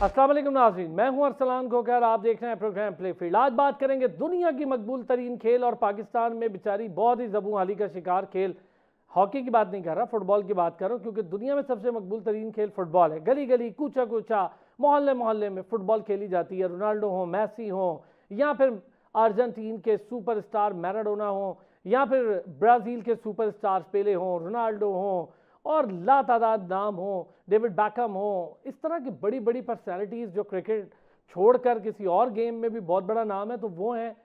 अस्सलाम वालेकुम नाज़रीन, मैं हूं अरसलान खोखर। आप देख रहे हैं प्रोग्राम प्ले फील्ड। आज बात करेंगे दुनिया की मकबूल तरीन खेल और पाकिस्तान में बेचारी बहुत ही ज़बू हाली का शिकार खेल। हॉकी की बात नहीं कर रहा, फुटबॉल की बात कर रहा हूँ, क्योंकि दुनिया में सबसे मकबूल तरीन खेल फुटबॉल है। गली गली, कूचा कूचा, मोहल्ले मोहल्ले में फुटबॉल खेली जाती है। रोनाल्डो हो, मैसी हो, या फिर अर्जेंटीन के सुपरस्टार मैराडोना हो, या फिर ब्राज़ील के सुपरस्टार पेले हों, रोनाल्डो हों, और लातादाद नाम हो, डेविड बैकम हो। इस तरह की बड़ी बड़ी पर्सनालिटीज़ जो क्रिकेट छोड़कर किसी और गेम में भी बहुत बड़ा नाम है, तो वो हैं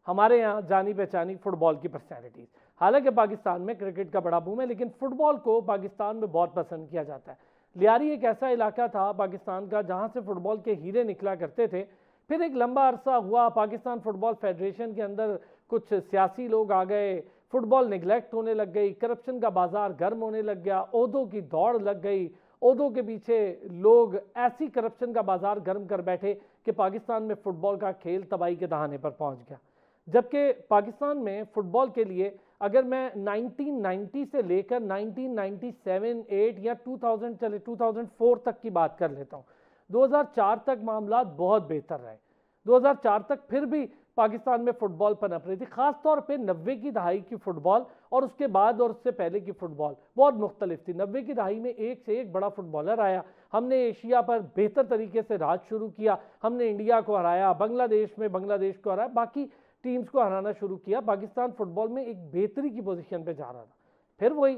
हमारे यहाँ जानी पहचानी फुटबॉल की पर्सनालिटीज़। हालांकि पाकिस्तान में क्रिकेट का बड़ा बूम है, लेकिन फुटबॉल को पाकिस्तान में बहुत पसंद किया जाता है। लियारी एक ऐसा इलाका था पाकिस्तान का जहाँ से फुटबॉल के हीरे निकला करते थे। फिर एक लंबा अरसा हुआ, पाकिस्तान फुटबॉल फेडरेशन के अंदर कुछ सियासी लोग आ गए, फुटबॉल निगलेक्ट होने लग गई, करप्शन का बाजार गर्म होने लग गया, ओहदों की दौड़ लग गई, ओहदों के पीछे लोग ऐसी करप्शन का बाजार गर्म कर बैठे कि पाकिस्तान में फुटबॉल का खेल तबाही के दहाने पर पहुंच गया। जबकि पाकिस्तान में फुटबॉल के लिए अगर मैं 1990 से लेकर 1997, 8 या 2000 चले 2004 तक की बात कर लेता हूँ, 2004 तक मामला बहुत बेहतर रहे। 2004 तक फिर भी पाकिस्तान में फुटबॉल पनप रही थी, खास तौर पे 90 की दहाई की फुटबॉल और उसके बाद और उससे पहले की फुटबॉल बहुत मुख्तलिफ थी। 90 की दहाई में एक से एक बड़ा फुटबॉलर आया, हमने एशिया पर बेहतर तरीके से राज शुरू किया, हमने इंडिया को हराया, बांग्लादेश में बांग्लादेश को हराया, बाकी टीम्स को हराना शुरू किया। पाकिस्तान फुटबॉल में एक बेहतरी की पोजीशन पे जा रहा था। फिर वही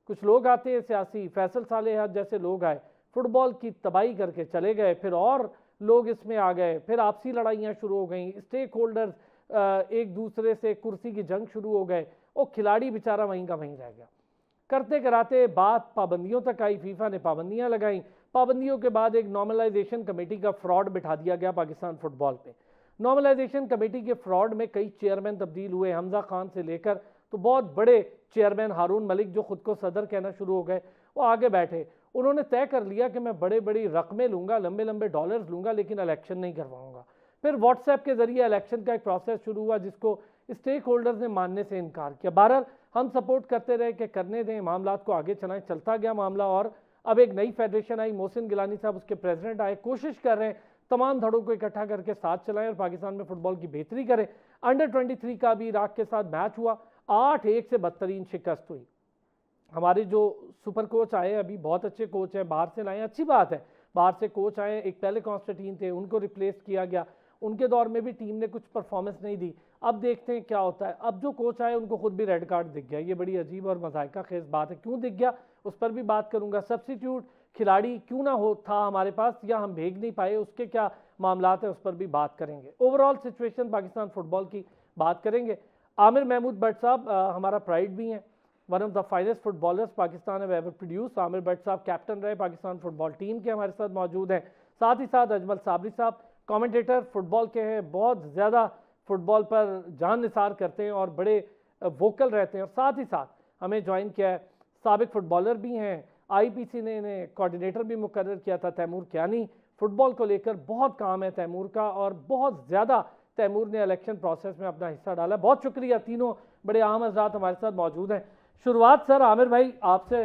कुछ लोग आते हैं सियासी, फैसल सालेह जैसे लोग आए, फुटबॉल की तबाही करके चले गए। फिर और लोग इसमें आ गए, फिर आपसी लड़ाइयाँ शुरू हो गई, स्टेक होल्डर्स एक दूसरे से कुर्सी की जंग शुरू हो गए, और खिलाड़ी बेचारा वहीं का वहीं रह गया। करते कराते बात पाबंदियों तक आई, फीफा ने पाबंदियां लगाई। पाबंदियों के बाद एक नॉर्मलाइजेशन कमेटी का फ्रॉड बिठा दिया गया पाकिस्तान फुटबॉल पे। नॉर्मलाइजेशन कमेटी के फ्रॉड में कई चेयरमैन तब्दील हुए, हमजा खान से लेकर तो बहुत बड़े चेयरमैन हारून मलिक जो खुद को सदर कहना शुरू हो गए, वो आगे बैठे। उन्होंने तय कर लिया कि मैं बड़े बड़ी रकमें लूंगा, लंबे लंबे डॉलर्स लूंगा, लेकिन इलेक्शन नहीं करवाऊंगा। फिर व्हाट्सएप के जरिए इलेक्शन का एक प्रोसेस शुरू हुआ, जिसको स्टेक होल्डर्स ने मानने से इनकार किया। बहरहाल हम सपोर्ट करते रहे कि करने दें, मामला को आगे चलाएं। चलता गया मामला, और अब एक नई फेडरेशन आई, मोहसिन गिलानी साहब उसके प्रेसिडेंट आए, कोशिश कर रहे हैं तमाम धड़ों को इकट्ठा करके साथ चलाएं और पाकिस्तान में फुटबॉल की बेहतरी करें। अंडर 23 का भी इराक के साथ मैच हुआ, 8-1 से बदतरीन शिकस्त हुई। हमारे जो सुपर कोच आए, अभी बहुत अच्छे कोच हैं, बाहर से लाए, अच्छी बात है, बाहर से कोच आए। एक पहले कॉन्स्टेंटीन थे, उनको रिप्लेस किया गया, उनके दौर में भी टीम ने कुछ परफॉर्मेंस नहीं दी। अब देखते हैं क्या होता है। अब जो कोच आए उनको खुद भी रेड कार्ड दिख गया, ये बड़ी अजीब और मजायका खेज बात है। क्यों दिख गया उस पर भी बात करूंगा। सब्सिट्यूट खिलाड़ी क्यों ना हो था हमारे पास, या हम भेज नहीं पाए, उसके क्या मामला है, उस पर भी बात करेंगे। ओवरऑल सिचुएशन पाकिस्तान फुटबॉल की बात करेंगे। आमिर महमूद भट्ट साहब हमारा प्राइड भी हैं, one of the finest footballers Pakistan have ever produce. Aamir Bhatt साहब कैप्टन रहे पाकिस्तान फुटबॉल टीम के, हमारे साथ मौजूद हैं। साथ ही साथ अजमल साबरी साहब कमेंटेटर फुटबॉल के हैं, बहुत ज़्यादा फुटबॉल पर जान निसार करते हैं और बड़े वोकल रहते हैं। और साथ ही साथ हमें ज्वाइन किया है, साबिक फुटबॉलर भी हैं, आईपीसी ने इन्हें कोऑर्डिनेटर भी मुकर्रर किया था, तैमूर कियानी। फुटबॉल को लेकर बहुत काम है तैमूर का, और बहुत ज़्यादा तैमूर ने इलेक्शन प्रोसेस में अपना हिस्सा डाला। बहुत शुक्रिया, तीनों बड़े अहम हज़रात हमारे साथ मौजूद हैं। शुरुआत सर आमिर भाई आपसे,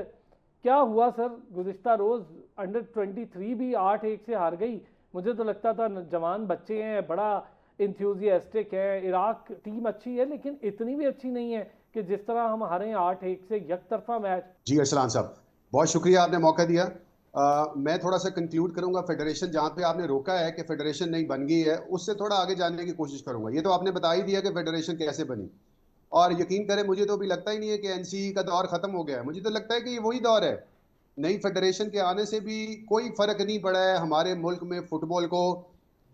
क्या हुआ सर गुज़िश्ता रोज़ अंडर 23 भी 8-1 से हार गई। मुझे तो लगता था जवान बच्चे हैं, बड़ा इंथ्यूजियास्टिक है, इराक टीम अच्छी है, लेकिन इतनी भी अच्छी नहीं है कि जिस तरह हम हारे 8-1 से यकतरफा मैच। जी अरसलान साहब, बहुत शुक्रिया, आपने मौका दिया। मैं थोड़ा सा कंक्लूड करूंगा फेडरेशन, जहां पे आपने रोका है कि फेडरेशन नहीं बन गई है, उससे थोड़ा आगे जानने की कोशिश करूंगा। ये तो आपने बता ही दिया कि फेडरेशन कैसे बनी, और यकीन करें मुझे तो अभी लगता ही नहीं है कि एनसीई का दौर खत्म हो गया है। मुझे तो लगता है कि ये वही दौर है। नई फेडरेशन के आने से भी कोई फर्क नहीं पड़ा है हमारे मुल्क में फुटबॉल को।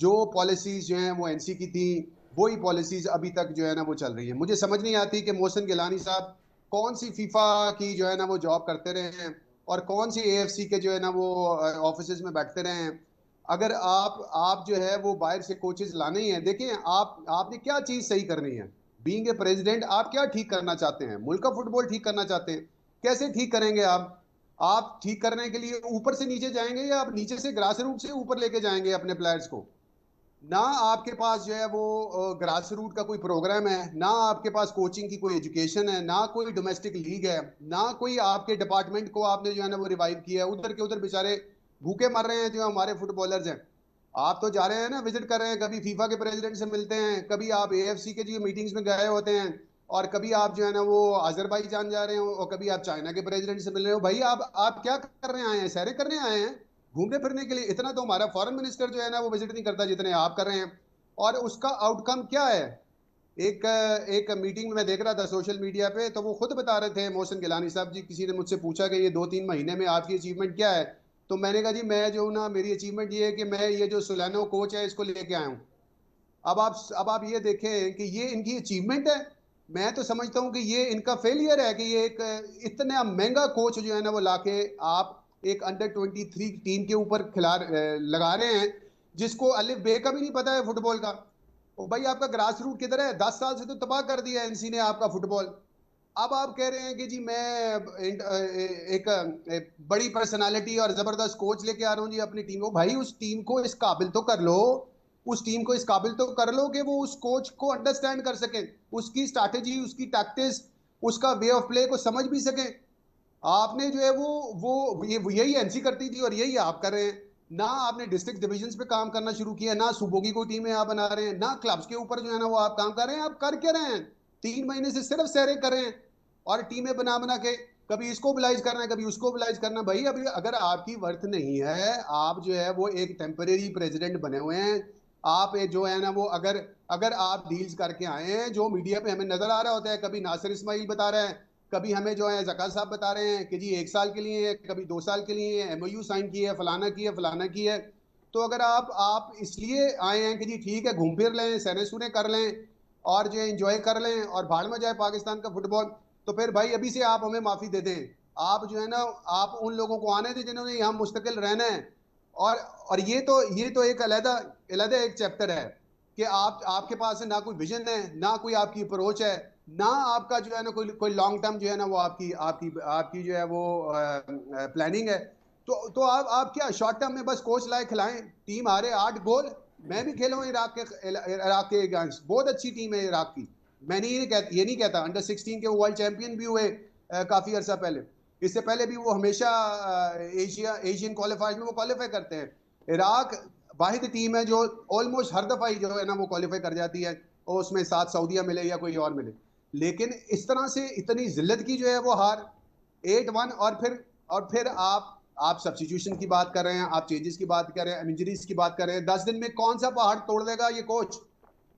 जो पॉलिसीज जो हैं वो एनसी की थी, वही पॉलिसीज अभी तक जो है ना वो चल रही है। मुझे समझ नहीं आती कि मोहसिन गिलानी साहब कौन सी फीफा की जो है ना वो जॉब करते रहे हैं, और कौन सी एएफसी के जो है ना वो ऑफिस में बैठते रहे हैं। अगर आप जो है वो बाहर से कोचेज लाने ही हैं, देखिए आपने क्या चीज सही करनी है। बीइंग ए प्रेसिडेंट आप क्या ठीक करना चाहते हैं? मुल्क का फुटबॉल ठीक करना चाहते हैं? कैसे ठीक करेंगे आप ठीक करने के लिए ऊपर से नीचे जाएंगे, या आप नीचे से ग्रास रूट से ऊपर लेके जाएंगे अपने प्लेयर्स को? ना आपके पास जो है वो ग्रास रूट का कोई प्रोग्राम है, ना आपके पास कोचिंग की कोई एजुकेशन है, ना कोई डोमेस्टिक लीग है, ना कोई आपके डिपार्टमेंट को आपने जो है ना वो रिवाइव किया है। उधर के उधर बेचारे भूखे मर रहे हैं जो हमारे फुटबॉलर्स हैं। आप तो जा रहे हैं ना, विजिट कर रहे हैं, कभी फीफा के प्रेसिडेंट से मिलते हैं, कभी आप एएफसी के जो मीटिंग्स में गए होते हैं, और कभी आप जो है ना वो अजरबैजान जा रहे हो, और कभी आप चाइना के प्रेसिडेंट से मिल रहे हो। भाई आप क्या करने आए हैं? सैरे करने आए हैं, घूमने फिरने के लिए? इतना तो हमारा फॉरेन मिनिस्टर जो है ना वो विजिट नहीं करता जितने आप कर रहे हैं। और उसका आउटकम क्या है? एक एक मीटिंग में मैं देख रहा था सोशल मीडिया पे, तो वो खुद बता रहे थे, मोहसिन गिलानी साहब जी, किसी ने मुझसे पूछा कि ये 2-3 महीने में आपकी अचीवमेंट क्या है? तो मैंने कहा जी मैं जो हूं ना, मेरी अचीवमेंट ये है कि मैं ये जो सोलानो कोच है इसको लेके आया हूँ। अब आप ये देखें कि ये इनकी अचीवमेंट है। मैं तो समझता हूँ कि ये इनका फेलियर है कि ये एक इतना महंगा कोच जो है ना वो लाके आप एक अंडर 23 टीम के ऊपर लगा रहे हैं, जिसको अलिफ बे का भी नहीं पता है फुटबॉल का। ओ भाई, आपका ग्रास रूट किधर है? 10 साल से तो तबाह कर दिया एनसी ने आपका फुटबॉल। अब आप कह रहे हैं कि जी मैं एक बड़ी पर्सनालिटी और जबरदस्त कोच लेके आ रहा हूँ जी अपनी टीम को। भाई उस टीम को इस काबिल तो कर लो, उस टीम को इस काबिल तो कर लो कि वो उस कोच को अंडरस्टैंड कर सके, उसकी स्ट्रैटेजी, उसकी टैक्टिक्स, उसका वे ऑफ प्ले को समझ भी सके। आपने जो है वो यही एनसी करती थी और यही आप कर रहे हैं। ना आपने डिस्ट्रिक्ट डिविजन्स पे काम करना शुरू किया, ना सूबों की कोई टीमें आप बना रहे हैं, ना क्लब्स के ऊपर जो है ना वो आप काम कर रहे हैं। आप कर क्या रहे हैं? 3 महीने से सिर्फ सैरे कर रहे हैं, और टीमें बना बना के कभी इसको मोबिलाइज करना है, कभी उसको मोबिलाइज करना है। भाई अभी अगर आपकी वर्थ नहीं है, आप जो है वो एक टेम्परेरी प्रेसिडेंट बने हुए हैं। आप जो है ना वो अगर अगर आप डील्स करके आए हैं जो मीडिया पे हमें नजर आ रहा होता है, कभी नासिर इस्माइल बता रहे हैं, कभी हमें जो है जका साहब बता रहे हैं कि जी 1 साल के लिए है, कभी 2 साल के लिए है, एमओयू साइन की है, फलाना की है, फलाना की है। तो अगर आप इसलिए आए हैं कि जी ठीक है घूम फिर लें, सहने सुने कर लें, और जो है इंजॉय कर लें, और भाड़ में जाए पाकिस्तान का फुटबॉल, तो फिर भाई अभी से आप हमें माफी दे दें। आप जो है ना, आप उन लोगों को आने दें जिन्होंने यहाँ मुस्तकिल रहना है। और और ये तो एक अलहदा अलहदा एक चैप्टर है कि आपके पास ना कोई विजन है, ना कोई आपकी अप्रोच है, ना आपका जो है ना कोई लॉन्ग टर्म जो है ना वो आपकी आपकी आपकी जो है वो प्लानिंग है। तो आप क्या शॉर्ट टर्म में बस कोच लाए खिलाएं, टीम हारे 8 गोल। मैं भी खेला हूँ इराक के अगेंस्ट, बहुत अच्छी टीम है इराक की। मैंने ये नहीं कहता, अंडर 16 के वो वर्ल्ड चैंपियन भी हुए काफी अरसा पहले। इससे पहले भी वो हमेशा एशियन क्वालिफायर में वो क्वालिफाई करते हैं। इराक वाहिद टीम है जो ऑलमोस्ट हर दफा ही जो है ना वो क्वालिफाई कर जाती है, और उसमें साथ सऊदिया मिले या कोई और मिले। लेकिन इस तरह से इतनी जिल्लत की जो है वो हार 8-1, और फिर आप सब्स्टिट्यूशन की बात कर रहे हैं, आप चेंजेस की बात कर रहे हैं, इंजरीज की बात कर रहे हैं। 10 दिन में कौन सा पहाड़ तोड़ देगा ये कोच?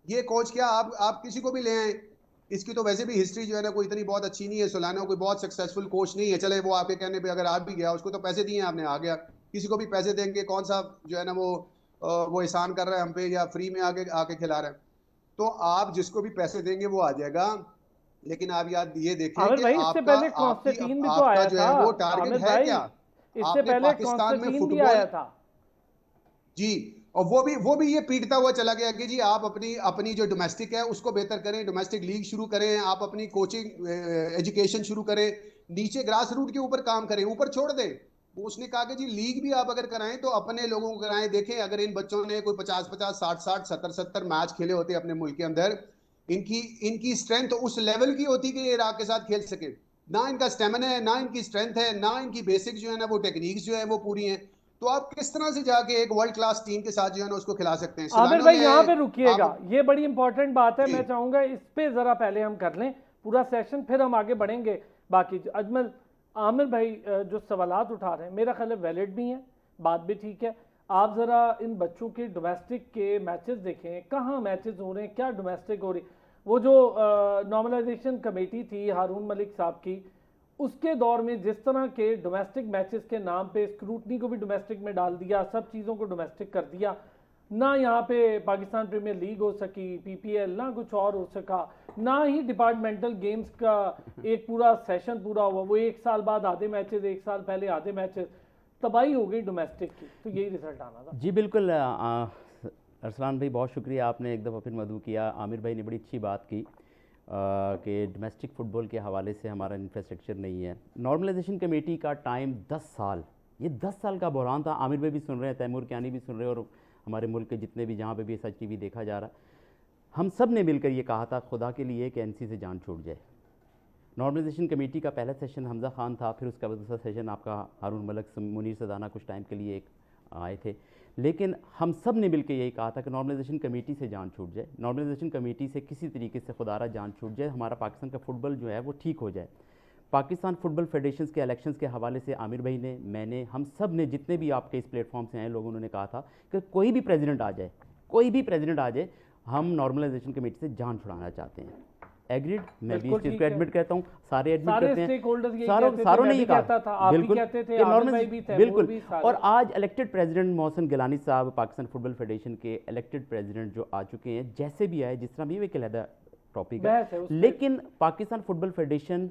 ये कोच क्या, आप किसी को भी ले आए, इसकी तो वैसे भी हिस्ट्री जो है ना कोई इतनी बहुत अच्छी नहीं है। सोलानो कोई बहुत सक्सेसफुल कोच नहीं है। चले वो आपके कहने पे अगर आप भी गया, उसको तो पैसे दिए आपने, आ गया। किसी को भी पैसे देंगे, कौन सा जो है ना वो एहसान कर रहा है हम पे, या फ्री में आके आके खिला रहा है? तो आप जिसको भी पैसे देंगे वो आ जाएगा। लेकिन आप याद ये देखें आमिर कि भाई, इससे आपका पहले आपकी कॉन्स्टेंटीन भी तो आपका आया जो था। है वो टारगेट आमिर है भाई, क्या? इससे आपने पहले पाकिस्तान में कॉन्स्टेंटीन भी आया फुटबॉल, था। जी, और वो भी ये पीटता हुआ चला गया कि जी आप अपनी अपनी जो डोमेस्टिक है उसको बेहतर करें, डोमेस्टिक लीग शुरू करें, आप अपनी कोचिंग एजुकेशन शुरू करें, नीचे ग्रास रूट के ऊपर काम करें, ऊपर छोड़ दें। उसने कहा कि जी लीग भी आप अगर कराएं तो अपने लोगों को कराएं। देखें अगर इन बच्चों ने कोई 50-50, 60-60, 70-70 मैच खेले होते अपने मुल्क के अंदर, इनकी इनकी स्ट्रेंथ उस लेवल की होती कि ये इराक के साथ खेल सके। ना इनका स्टेमिना है, ना इनकी स्ट्रेंथ है, ना इनकी बेसिक जो है ना वो टेक्निक्स जो है वो पूरी हैं। तो आप किस तरह से जाके एक वर्ल्ड क्लास टीम के साथ जो है ना उसको खिला सकते हैं? आमिर सुलानो भाई, ले यहाँ आए पे रुकिएगा, आप। ये बड़ी इंपॉर्टेंट बात है। जी मैं चाहूंगा इस पे जरा पहले हम कर लें पूरा सेशन, फिर हम आगे बढ़ेंगे। बाकी अजमल, आमिर भाई जो सवालात उठा रहे हैं मेरा ख्याल है वैलिड भी हैं, बात भी ठीक है। आप ज़रा इन बच्चों के डोमेस्टिक के मैचेस देखें, कहाँ मैचेस हो रहे हैं, क्या डोमेस्टिक हो रही। वो जो नॉर्मलाइजेशन कमेटी थी हारून मलिक साहब की, उसके दौर में जिस तरह के डोमेस्टिक मैचेस के नाम पे स्क्रूटनी को भी डोमेस्टिक में डाल दिया, सब चीज़ों को डोमेस्टिक कर दिया, ना यहाँ पे पाकिस्तान प्रीमियर लीग हो सकी, पीपीएल, ना कुछ और हो सका, ना ही डिपार्टमेंटल गेम्स का एक पूरा सेशन पूरा हुआ। वो 1 साल बाद आधे मैचेस, 1 साल पहले आधे मैचेस, तबाही हो गई डोमेस्टिक की। तो यही रिजल्ट आना था। जी बिल्कुल। अरसलान भाई बहुत शुक्रिया, आपने एक दफ़ा फिर मधु किया। आमिर भाई ने बड़ी अच्छी बात की कि डोमेस्टिक फ़ुटबॉल के हवाले से हमारा इंफ्रास्ट्रक्चर नहीं है। नॉर्मलाइजेशन कमेटी का टाइम 10 साल, ये 10 साल का बहरान था। आमिर भाई भी सुन रहे हैं, तैमूर कियानी भी सुन रहे हैं, और हमारे मुल्क के जितने भी जहाँ पे भी SHTV देखा जा रहा, हम सब ने मिलकर ये कहा था खुदा के लिए कि NC से जान छूट जाए। नॉर्मलाइजेशन कमेटी का पहला सेशन हमज़ा खान था, फिर उसका दूसरा सेशन आपका हारून मलिक, मुनीर सदाना कुछ टाइम के लिए एक आए थे। लेकिन हम सब ने मिलकर यही कहा था कि नॉर्मलाइजेशन कमेटी से जान छूट जाए, नॉर्मलाइजेशन कमेटी से किसी तरीके से खुदारा जान छूट जाए, हमारा पाकिस्तान का फुटबॉल जो है वो ठीक हो जाए। पाकिस्तान फुटबॉल फेडरेशन के इलेक्शंस के हवाले से आमिर भाई ने, मैंने, हम सब ने, जितने भी आपके इस प्लेटफॉर्म से आए लोग, उन्होंने कहा था कि कोई भी प्रेसिडेंट आ जाए, कोई भी प्रेसिडेंट आ जाए, हम नॉर्मलाइजेशन कमेटी से जान छुड़ाना चाहते हैं। एग्रीड, मैं भी इस चीज़ को एडमिट करता हूँ, सारे एडमिट करते हैं, सारों ने ये कहा, बिल्कुल बिल्कुल। और आज इलेक्टेड प्रेसिडेंट मोहसिन गिलानी साहब पाकिस्तान फुटबॉल फेडरेशन के इलेक्टेड प्रेसिडेंट जो आ चुके हैं, जैसे भी आए, जिस तरह भी, एक अलग टॉपिक है, लेकिन Pakistan football federation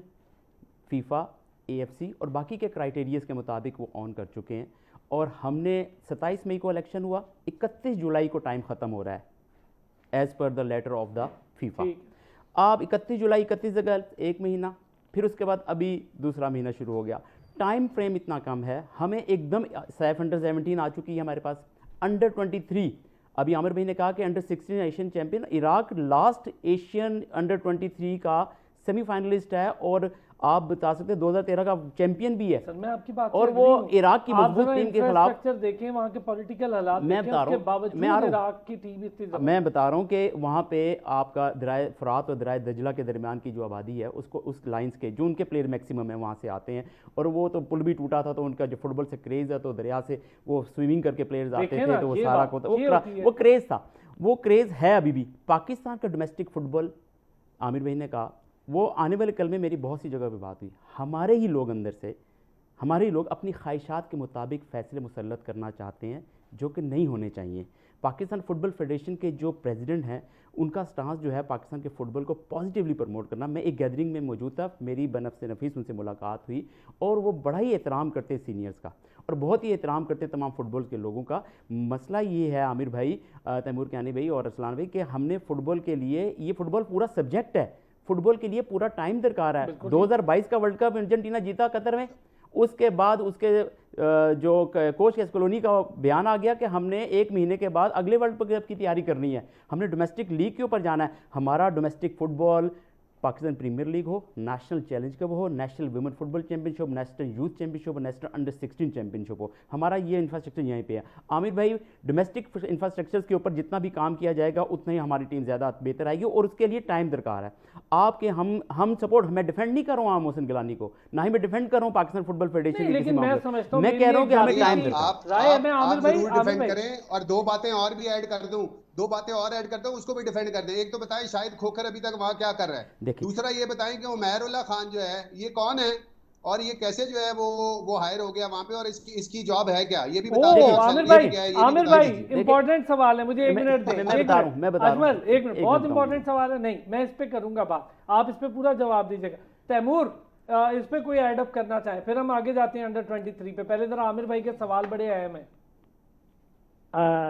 FIFA, AFC और बाकी के क्राइटेरियाज के मुताबिक वो ऑन कर चुके हैं। और हमने 27 मई को इलेक्शन हुआ, 31 जुलाई को टाइम ख़त्म हो रहा है एज़ पर the letter of the FIFA. आप 31 जुलाई, 31 अगस्त, एक महीना, फिर उसके बाद अभी दूसरा महीना शुरू हो गया। टाइम फ्रेम इतना कम है, हमें एकदम सैफ अंडर 17 आ चुकी है हमारे पास, अंडर 23, अभी आमिर भाई ने कहा कि under 16 Asian champion, Iraq last Asian under 23 का सेमीफाइनलिस्ट है, और आप बता सकते हैं 2013 का चैंपियन भी है। सर, मैं आपकी बात और वो इराक की मजबूत टीम के खिलाफ, देखें वहाँ के पॉलिटिकल हालात, मैं बता रहा हूँ, इराक की टीम इतनी, मैं बता रहा हूँ कि वहाँ पे आपका दरिया फरात और दरिया दजला के दरमियान की जो आबादी है, उसको, उस लाइंस के जो उनके प्लेयर मैक्सिमम है वहाँ से आते हैं। और वो तो पुल भी टूटा था, तो उनका जो फुटबॉल से क्रेज़ है, तो दरिया से वो स्विमिंग करके प्लेयर्स आते थे, तो वो सारा वो क्रेज़ था, वो क्रेज़ है अभी भी। पाकिस्तान का डोमेस्टिक फुटबॉल, आमिर भाई ने कहा, वो आने वाले कल में मेरी बहुत सी जगह पे बात हुई, हमारे ही लोग अंदर से, हमारे ही लोग अपनी ख्वाहिशात के मुताबिक फ़ैसले मुसल्लत करना चाहते हैं, जो कि नहीं होने चाहिए। पाकिस्तान फुटबॉल फेडरेशन के जो प्रेसिडेंट हैं, उनका स्टांस जो है पाकिस्तान के फुटबॉल को पॉजिटिवली प्रमोट करना। मैं एक गैदरिंग में मौजूद था, मेरी बनफ़ से नफीस उनसे मुलाकात हुई, और वो बड़ा ही एहतराम करते हैं सीनियर्स का, और बहुत ही एहतराम करते हैं तमाम फुटबॉल के लोगों का। मसला ये है आमिर भाई, तैमूर कियानी भाई और अरसलान भाई, कि हमने फ़ुटबॉल के लिए, ये फ़ुटबॉल पूरा सब्जेक्ट है, फुटबॉल के लिए पूरा टाइम दरकार है। 2022 का वर्ल्ड कप अर्जेंटीना जीता कतर में, उसके बाद उसके जो कोच एस्कोलोनी का बयान आ गया कि हमने 1 महीने के बाद अगले वर्ल्ड कप की तैयारी करनी है, हमने डोमेस्टिक लीग के ऊपर जाना है। हमारा domestic football Pakistan premier league हो, नेशनल चैलेंज कप हो, national women football championship, national youth championship, national under 16 championship हो, हमारा ये इंफ्रास्ट्रक्चर यहीं पे है। आमिर भाई, डोमेस्टिक इंफ्रास्ट्रक्चर्स के ऊपर जितना भी काम किया जाएगा, उतना ही हमारी टीम ज़्यादा बेहतर आएगी, और उसके लिए टाइम दरकार है आपके। हम सपोर्ट, मैं डिफेंड नहीं कर रहा हूँ मोहसिन गिलानी को, ना ही मैं डिफेंड कर रहा हूँ पाकिस्तान फुटबॉल फेडरेशन, लेकिन मैं समझता हूँ, मैं कह रहा हूँ कि हमें टाइम दरकार। आप जरूर डिफेंड करें, और दो बातें और भी ऐड कर दूं, उसको भी डिफेंड कर दें। एक तो बताएं शाहिद खोखर अभी तक वहां क्या कर रहा है, दूसरा ये बताएं कि उमैरुल्लाह खान जो है ये कौन है, और ये कैसे जो है वो हायर हो गया वहां पे, और इसकी जॉब है क्या, ये भी बता दें। आमिर भाई इंपॉर्टेंट सवाल है, मुझे 1 मिनट दें। मैं बता रहा हूं, 1 मिनट, बहुत इंपॉर्टेंट सवाल है। नहीं, मैं इस पे करूंगा बात, आप इस पे पूरा जवाब दीजिएगा। तैमूर, इस पे कोई एड अप करना चाहे, फिर हम आगे जाते हैं अंडर 23 पे। पहले जरा आमिर भाई के सवाल बड़े अहम है।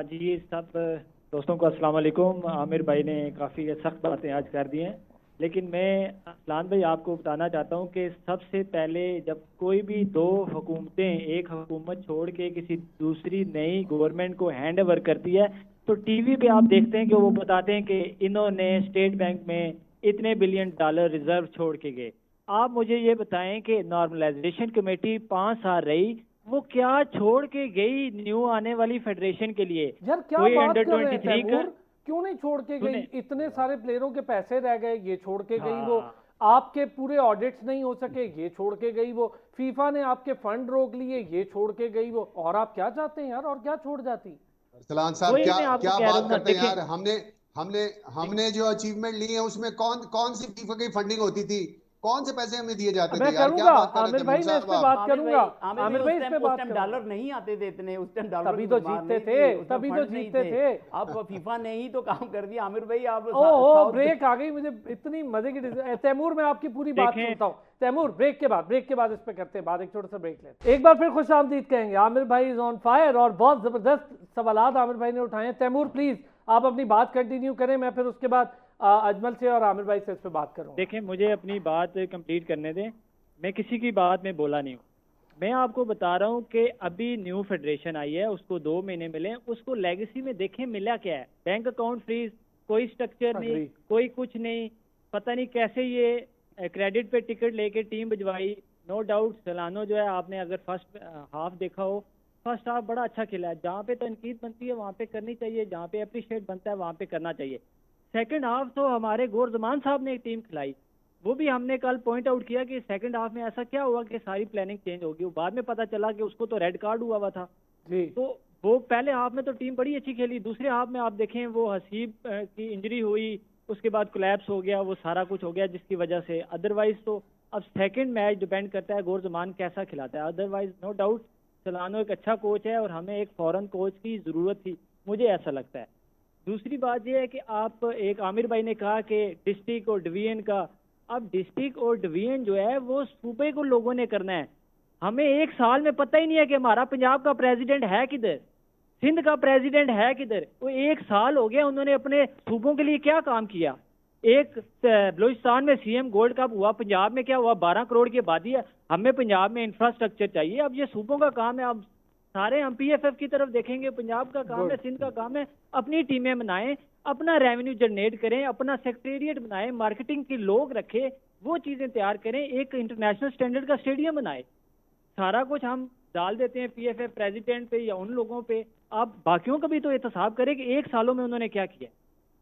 जी, सब दोस्तों को अस्सलाम वालेकुम। आमिर भाई ने काफ़ी सख्त बातें आज कर दी हैं, लेकिन मैं असलान भाई आपको बताना चाहता हूं कि सबसे पहले जब कोई भी दो हुकूमतें एक हुकूमत छोड़ के किसी दूसरी नई गवर्नमेंट को हैंड ओवर करती है, तो टीवी पे आप देखते हैं कि वो बताते हैं कि इन्होंने स्टेट बैंक में इतने $बिलियन रिजर्व छोड़ के गए। आप मुझे ये बताएं कि नॉर्मलाइजेशन कमेटी 5 साल रही, वो क्या छोड़ के गई न्यू आने वाली फेडरेशन के लिए? यार क्या बात कर रहे हैं तैमूर, क्यों नहीं छोड़ के गई? इतने सारे प्लेयरों के पैसे रह गए, ये छोड़ के गई। वो आपके पूरे ऑडिट्स नहीं हो सके, ये छोड़ के गई। वो फीफा ने आपके फंड रोक लिए, ये छोड़ के गई वो। और आप क्या चाहते हैं यार, और क्या छोड़ जाती? अरसलान साहब क्या बात करते हैं यार। हमने जो अचीवमेंट ली है उसमें कौन सी फीफा की फंडिंग होती थी, कौन से पैसे हमें दिए जाते थे? मैं करूंगा आमिर भाई, मैं इस पे बात करूंगा। आमिर भाई इस पे बात करूंगा। डॉलर नहीं आते थे इतने, उस टाइम डॉलर तभी तो जीतते थे, अब फीफा ने ही तो काम कर दिया। आमिर भाई आप ब्रेक आ गई, मुझे इतनी मजे की। तैमूर, मैं आपकी पूरी बात सुनता हूँ। तैमूर, ब्रेक के बाद इस पे करते हैं बात, एक छोटा सा ब्रेक लेते हैं। एक बार फिर खुशामदीद कहेंगे। आमिर भाई इज ऑन फायर, और बहुत जबरदस्त सवाल आमिर भाई ने उठाए हैं। तैमूर प्लीज आप अपनी बात कंटिन्यू करें, मैं फिर उसके बाद अजमल से और आमिर भाई से इस पे बात करूं। देखें, मुझे अपनी बात कंप्लीट करने दें, मैं किसी की बात में बोला नहीं हूँ। मैं आपको बता रहा हूँ कि अभी न्यू फेडरेशन आई है, उसको 2 महीने मिले, उसको लेगेसी में देखें मिला क्या है। बैंक अकाउंट फ्रीज, कोई स्ट्रक्चर नहीं, कोई कुछ नहीं, पता नहीं कैसे ये क्रेडिट पे टिकट लेके टीम भिजवाई। नो डाउट सलानो जो है, आपने अगर फर्स्ट हाफ देखा हो, फर्स्ट हाफ बड़ा अच्छा खेला है, जहाँ पे तनकीद बनती है वहाँ पे करनी चाहिए, जहाँ पे अप्रिशिएट बनता है वहाँ पे करना चाहिए। सेकंड हाफ तो हमारे गौर जमान साहब ने एक टीम खिलाई, वो भी हमने कल पॉइंट आउट किया कि सेकंड हाफ में ऐसा क्या हुआ कि सारी प्लानिंग चेंज हो गई। बाद में पता चला कि उसको तो रेड कार्ड हुआ था जी। तो वो पहले हाफ में तो टीम बड़ी अच्छी खेली, दूसरे हाफ में आप देखें वो हसीब की इंजरी हुई, उसके बाद कोलैप्स हो गया, वो सारा कुछ हो गया जिसकी वजह से। अदरवाइज तो अब सेकंड मैच डिपेंड करता है गौर जमान कैसा खिलाता है। अदरवाइज नो डाउट सलानो एक अच्छा कोच है और हमें एक फॉरेन कोच की ज़रूरत थी, मुझे ऐसा लगता है। दूसरी बात यह है कि आप एक आमिर भाई ने कहा कि डिस्ट्रिक्ट और डिवीजन का, अब डिस्ट्रिक्ट और डिवीजन जो है वो सूबे को लोगों ने करना है। हमें एक साल में पता ही नहीं है कि हमारा पंजाब का प्रेसिडेंट है किधर, सिंध का प्रेसिडेंट है किधर। वो एक साल हो गया, उन्होंने अपने सूबों के लिए क्या काम किया। एक बलूचिस्तान में सीएम गोल्ड कप हुआ, पंजाब में क्या हुआ, 12 करोड़ की आबादी है, हमें पंजाब में इंफ्रास्ट्रक्चर चाहिए। अब ये सूबों का काम है, अब सारे हम पीएफएफ की तरफ देखेंगे, पंजाब का काम है, सिंध का काम है, अपनी टीमें बनाएं, अपना रेवेन्यू जनरेट करें, अपना सेक्रेटेरिएट बनाएं, मार्केटिंग के लोग रखें, वो चीज़ें तैयार करें, एक इंटरनेशनल स्टैंडर्ड का स्टेडियम बनाए। सारा कुछ हम डाल देते हैं पीएफएफ प्रेसिडेंट पे या उन लोगों पे। आप बाकियों का भी तो एहतसाब करें कि एक सालों में उन्होंने क्या किया।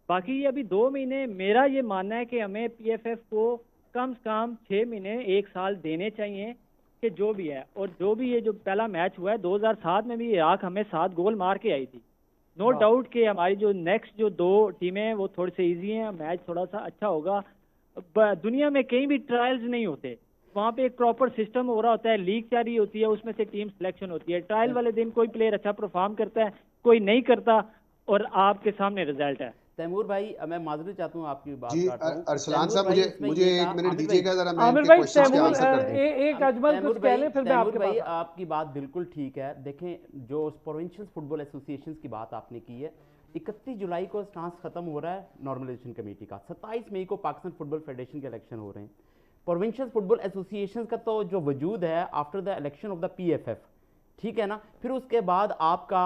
बाकी ये अभी 2 महीने, मेरा ये मानना है कि हमें पीएफएफ को कम से कम 6 महीने 1 साल देने चाहिए कि जो भी है। और जो भी ये जो पहला मैच हुआ है 2007 में भी इराक हमें 7 गोल मार के आई थी। नो डाउट कि हमारी जो नेक्स्ट जो 2 टीमें हैं वो थोड़े से ईजी हैं, मैच थोड़ा सा अच्छा होगा। दुनिया में कहीं भी ट्रायल्स नहीं होते, वहाँ पे एक प्रॉपर सिस्टम हो रहा होता है, लीग जारी होती है, उसमें से टीम सिलेक्शन होती है। ट्रायल वाले दिन कोई प्लेयर अच्छा परफॉर्म करता है, कोई नहीं करता, और आपके सामने रिजल्ट है। तैमूर भाई, मैं माजूरी चाहता हूँ आपकी बात जी काट रहा हूँ। अरसलान साहब, तैमूर भाई, मुझे इसमें ये 1 था, मिनट आमिर दीजिएगा जरा, मैं आमिर इनके भाई क्वेश्चंस के तैमूर आंसर कर दूं। एक अजमल तैमूर कुछ कह लें, फिर मैं तैमूर आपके भाई, पास। आपकी बात बिल्कुल ठीक है। देखें, जो प्रोविंशियल फुटबॉल एसोसिएशंस की बात आपने की है, 31 जुलाई को स्टांस खत्म हो रहा है नॉर्मलाइजेशन कमेटी का, 27 मई को पाकिस्तान फुटबॉल फेडरेशन के इलेक्शन हो रहे हैं। प्रोविंशियल फुटबॉल एसोसिएशन का तो जो वजूद है after the election of the PFF, ठीक है ना, फिर उसके बाद आपका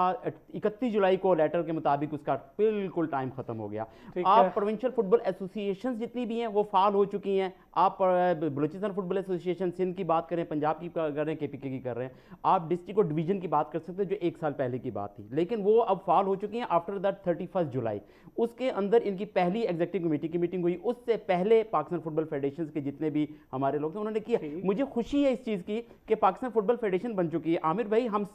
31 जुलाई को लेटर के मुताबिक उसका बिल्कुल टाइम खत्म हो गया। आप प्रोविंशियल फुटबॉल एसोसिएशन जितनी भी हैं वो फाल हो चुकी हैं। आप बलूचिस्तान फुटबॉल एसोसिएशन सिंध की बात करें, पंजाब की कर रहे हैं, केपीके की कर रहे हैं, आप डिस्ट्रिक्ट और डिवीजन की बात कर सकते हैं जो 1 साल पहले की बात थी, लेकिन वो अब फाल हो चुकी हैं आफ्टर द 31 जुलाई। उसके अंदर इनकी पहली एग्जीक्यूटिव कमेटी की मीटिंग हुई, उससे पहले पाकिस्तान फुटबॉल फेडरेशन के जितने भी हमारे लोग थे उन्होंने किया। मुझे खुशी है इस चीज़ की कि पाकिस्तान फुटबॉल फेडरेशन बन चुकी है। आमिर भाई, हम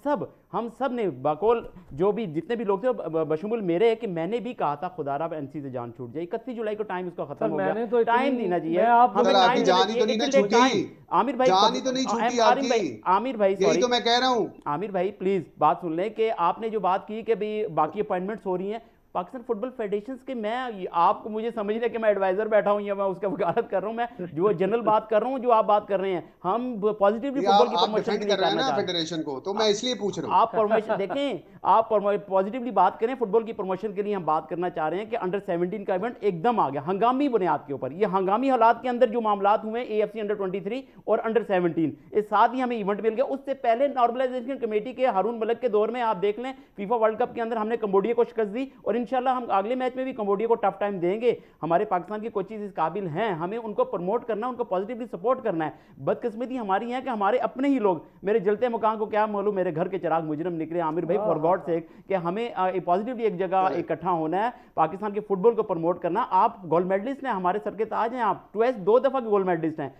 सब ने बकौल जो भी जितने भी लोग थे बशमुल मेरे है कि मैंने भी कहा था खुदारा एनसी से जान छूट जाए, 31 जुलाई को टाइम उसका खत्म हो गया, तो टाइम देना चाहिए। आपकी जान ही तो नहीं छूटी, आमिर भाई, जान ही तो नहीं छूटी आपकी। आमिर भाई, यही तो मैं कह रहा हूं। आमिर भाई प्लीज बात सुन लें कि आपने जो बात की कि भाई बाकी अपॉइंटमेंट्स हो रही हैं पाकिस्तान फुटबॉल फेडरेशन के, मैं आपको मुझे समझ रहे कि मैं एडवाइजर बैठा हूं या मैं उसका वकालत कर रहा हूं, मैं जो जनरल बात कर रहा हूं, जो आप बात कर रहे हैं, हम पॉजिटिवली फुटबॉल की प्रमोशन कर रहे हैं ना फेडरेशन को, तो मैं इसलिए पूछ रहा हूं। आप प्रमोशन देखें, आप पॉजिटिवली बात करें, फुटबॉल की प्रमोशन के लिए हम बात करना चाह रहे हैं कि अंडर 17 का इवेंट एकदम आ गया हंगामी बुनियाद के ऊपर। ये हंगामी हालात के अंदर जो मामलात हुए AFC अंडर 23 और अंडर 17, इस साथ ही हमें इवेंट मिल गया। उससे पहले नॉर्मलाइजेशन कमेटी के हारून मलिक के दौर में आप देख लें, फीफा वर्ल्ड कप के अंदर हमने कंबोडिया को शिकस्त दी, और इंशाल्लाह हम अगले मैच में भी कंबोडिया को टफ टाइम देंगे। हमारे पाकिस्तान के कोचेस इस काबिल हैं, हमें उनको प्रमोट करना, उनको पॉजिटिवली सपोर्ट करना है। बदकिस्मती हमारी है कि हमारे अपने ही लोग, मेरे जलते मकान को क्या मालूम मेरे घर के चिराग मुजरम निकले। आमिर भाई, फॉर गॉड सेक, कि हमें पॉजिटिवली एक जगह इकट्ठा होना है, पाकिस्तान के फुटबॉल को प्रमोट करना। आप गोल्ड मेडलिस्ट हैं, हमारे सर के ताज हैं, आप 2 दफा के गोल्ड मेडलिस्ट हैं।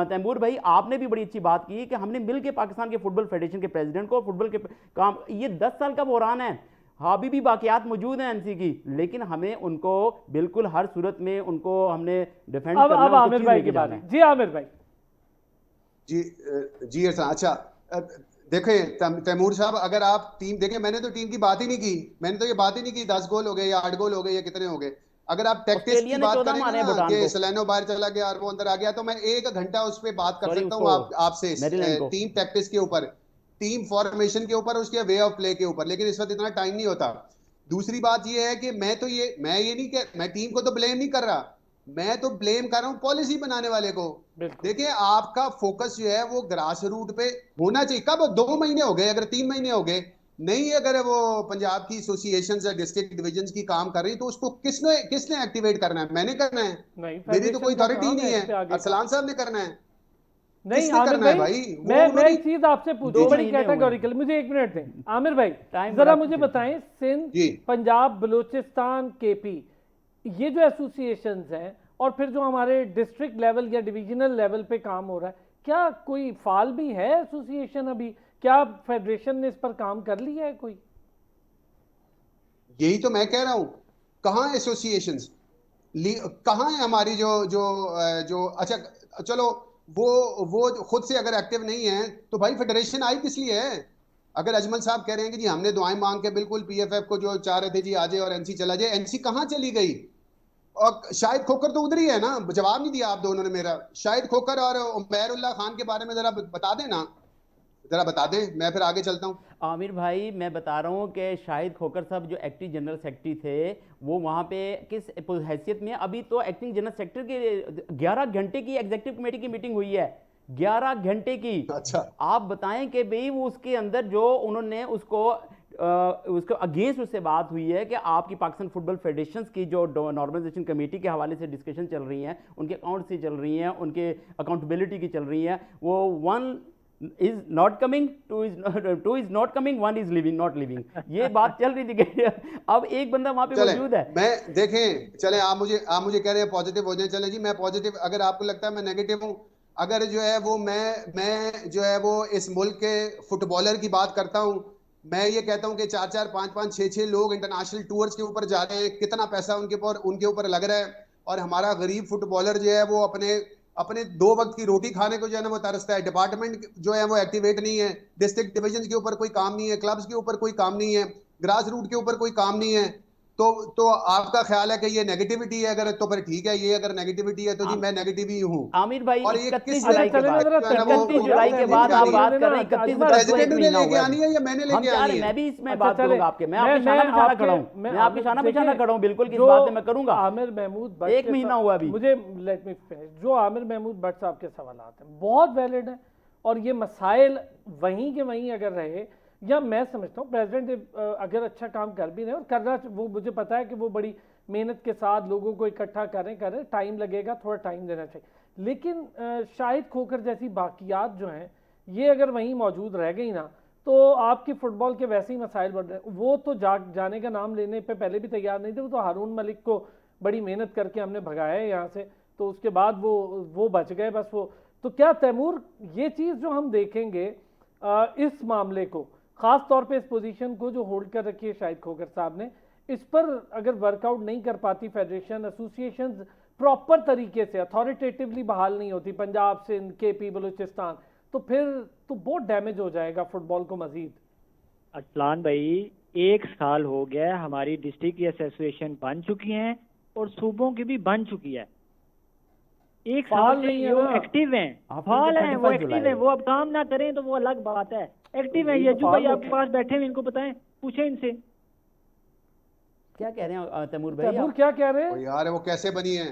तैमूर भाई, आपने भी बड़ी अच्छी बात की कि हमने मिलकर पाकिस्तान के फुटबॉल फेडरेशन के प्रेसिडेंट को फुटबॉल के काम, ये 10 साल का बहरान है, अभी भी बाकियात मौजूद हैं एनसी की, लेकिन हमें उनको बिल्कुल हर सूरत में उनको हमने डिफेंड करना है। अब आमिर भाई की बात है। जी आमिर भाई। जी अच्छा, देखें तैमूर साहब, अगर आप टीम देखें, मैंने तो टीम की बात ही नहीं की, मैंने तो ये बात ही नहीं की 10 गोल हो गए या 8 गोल हो गए या कितने हो गए। अगर आप टैक्टिक्स की बात करेंगे ना कि सलेनो बाहर चला गया और वो अंदर आ गया, तो मैं 1 घंटा उस पर बात कर सकता हूँ आपसे टीम टैक्टिक्स के ऊपर, टीम फॉर्मेशन के ऊपर, उसके वे ऑफ प्ले के ऊपर, लेकिन इस वक्त इतना टाइम नहीं होता। दूसरी बात ये है कि मैं ये नहीं कह, मैं टीम को तो ब्लेम नहीं कर रहा, मैं तो ब्लेम कर रहा हूं पॉलिसी बनाने वाले को। देखिए, आपका फोकस जो है वो ग्रास रूट पे होना चाहिए। कब 2 महीने हो गए, अगर 3 महीने हो गए नहीं, अगर वो पंजाब की एसोसिएशन या डिस्ट्रिक्ट डिवीजन की काम कर रही, तो उसको किसने एक्टिवेट करना है? मैंने करना है, मेरी तो कोई अथॉरिटी नहीं है, अरसलान साहब ने करना है। नहीं किसने आमिर करना है भाई, भाई? मैं एक चीज आपसे पूछूं 2 बड़ी महीने हुए। कैटेगोरिकल, मुझे 1 मिनट दें आमिर भाई। टाइम जरा बड़ा मुझे कुछ है। बताएं, सिंध, जी पंजाब, बलूचिस्तान, केपी, ये जो एसोसिएशंस हैं और फिर जो हमारे डिस्ट्रिक्ट लेवल या डिवीजनल लेवल पे काम हो रहा है, क्या कोई फाल भी है एसोसिएशन अभी? क्या फेडरेशन ने इस पर काम कर लिया है कोई? यही तो मैं कह रहा हूं, कहाँ एसोसिएशंस, कहाँ है हमारी जो जो जो अच्छा चलो, वो खुद से अगर एक्टिव नहीं है तो भाई फेडरेशन आई किस लिए है? अगर अजमल साहब कह रहे हैं कि जी हमने दुआएं मांग के बिल्कुल पीएफएफ को जो चाह रहे थे जी आ जाए और एनसी चला जाए, एनसी कहाँ चली गई? और शाहिद खोकर तो उधर ही है ना, जवाब नहीं दिया आप दोनों ने मेरा। शाहिद खोकर और उमैरुल्लाह खान के बारे में जरा बता दें ना, जरा बता दें, मैं फिर आगे चलता हूँ। आमिर भाई मैं बता रहा हूँ कि शाहिद खोकर साहब जो एक्टिंग जनरल सेक्रेटरी थे, वो वहाँ पे किस हैसियत में, अभी तो एक्टिंग जनरल सेक्रेटरी की 11 घंटे की एग्जीक्यूटिव कमेटी की मीटिंग हुई है, 11 घंटे की। अच्छा आप बताएं कि भाई वो उसके अंदर जो उन्होंने उसको अगेंस्ट उससे बात हुई है कि आपकी पाकिस्तान फुटबॉल फेडरेशन की जो नॉर्मलाइजेशन कमेटी के हवाले से डिस्कशन चल रही हैं, उनके अकाउंट से चल रही हैं, उनके अकाउंटेबिलिटी की चल रही हैं, वो one is not coming, two is not coming, one is living not living, ये बात चल रही थी। अब एक बंदा वहां पे चले, मौजूद है। मैं देखें, चले आप मुझे कह रहे हैं पॉजिटिव हो जाए, चले जी मैं पॉजिटिव, अगर आपको लगता है मैं नेगेटिव हूं, अगर जो है वो मैं जो है वो इस मुल्क के फुटबॉलर की बात करता हूं, मैं ये कहता हूं कि 4-4, 5-5, 6-6 लोग इंटरनेशनल टूर्स के ऊपर जा रहे हैं, कितना पैसा उनके ऊपर लग रहा है, और हमारा गरीब फुटबॉलर जो है वो अपने अपने 2 वक्त की रोटी खाने को जो है ना वो तरसता है। डिपार्टमेंट जो है वो एक्टिवेट नहीं है, डिस्ट्रिक्ट डिवीजन के ऊपर कोई काम नहीं है, क्लब्स के ऊपर कोई काम नहीं है, ग्रास रूट के ऊपर कोई काम नहीं है। तो आपका ख्याल है कि ये नेगेटिविटी है? अगर तो फिर ठीक है, ये अगर नेगेटिविटी है तो जी मैं नेगेटिव ही हूँ। आमिर भाई और ये 31 किस अच्छा जुलाई के चले ना बाद, जरा जो है ना वो 31 जुलाई के बाद आप बात कर रहे हैं, 31 जुलाई को एक प्रेसिडेंट ने महीना लेके हुआ आनी है या मैंने हम लेके चाह आनी रहे है? मैं भी इसमें अच्छा, बात चले, करूंगा आपके, मैं आपके शाना बिछाना आपके- खड़ा हूं, मैं आपके शाना बिछाना देखिए, खड़ा हूं, बिल्कुल किस जो बात में मैं करूंगा। आमिर महमूद भट्ट एक के महीना सा- हुआ अभी। मुझे लेट मी फिनिश, जो आमिर महमूद भट्ट साहब के सवालात हैं बहुत वैलिड हैं, और ये मसाइल वहीं के वहीं अगर रहे, या मैं समझता हूँ प्रेसिडेंट अगर अच्छा काम कर भी रहे और करना, वो मुझे पता है कि वो बड़ी मेहनत के साथ लोगों को इकट्ठा करें, टाइम लगेगा, थोड़ा टाइम देना चाहिए, लेकिन शाहिद खोकर जैसी बाकियात जो हैं ये अगर वहीं मौजूद रह गई ना, तो आपकी फुटबॉल के वैसे ही मसाइल बढ़ रहे हैं। वो तो जाने का नाम लेने पे पहले भी तैयार नहीं थे, वो तो हारून मलिक को बड़ी मेहनत करके हमने भगाया है यहाँ से, तो उसके बाद वो बच गए बस वो। तो क्या तैमूर ये चीज़ जो हम देखेंगे इस मामले को, ख़ास तौर पे इस पोजीशन को जो होल्ड कर रखी है शाहिद खोकर साहब ने, इस पर अगर वर्कआउट नहीं कर पाती फेडरेशन, एसोसिएशन प्रॉपर तरीके से अथॉरिटेटिवली बहाल नहीं होती, पंजाब, सिंध, केपी, बलूचिस्तान, तो फिर तो बहुत डैमेज हो जाएगा फुटबॉल को मजीद। अरसलान भाई 1 साल हो गया, हमारी डिस्ट्रिक्ट की एसोसिएशन बन चुकी हैं और सूबों की भी बन चुकी है। 1 साल से वो एक्टिव हैं, फाल हैं, वो एक्टिव हैं, वो अब काम ना करें तो वो अलग बात है, एक्टिव हैं। यजू भाई आपके पास बैठे हैं, इनको बताएं, पूछें इनसे क्या कह रहे हैं तैमूर भाई? तैमूर क्या कह रहे ओ हैं? यार वो कैसे बनी है,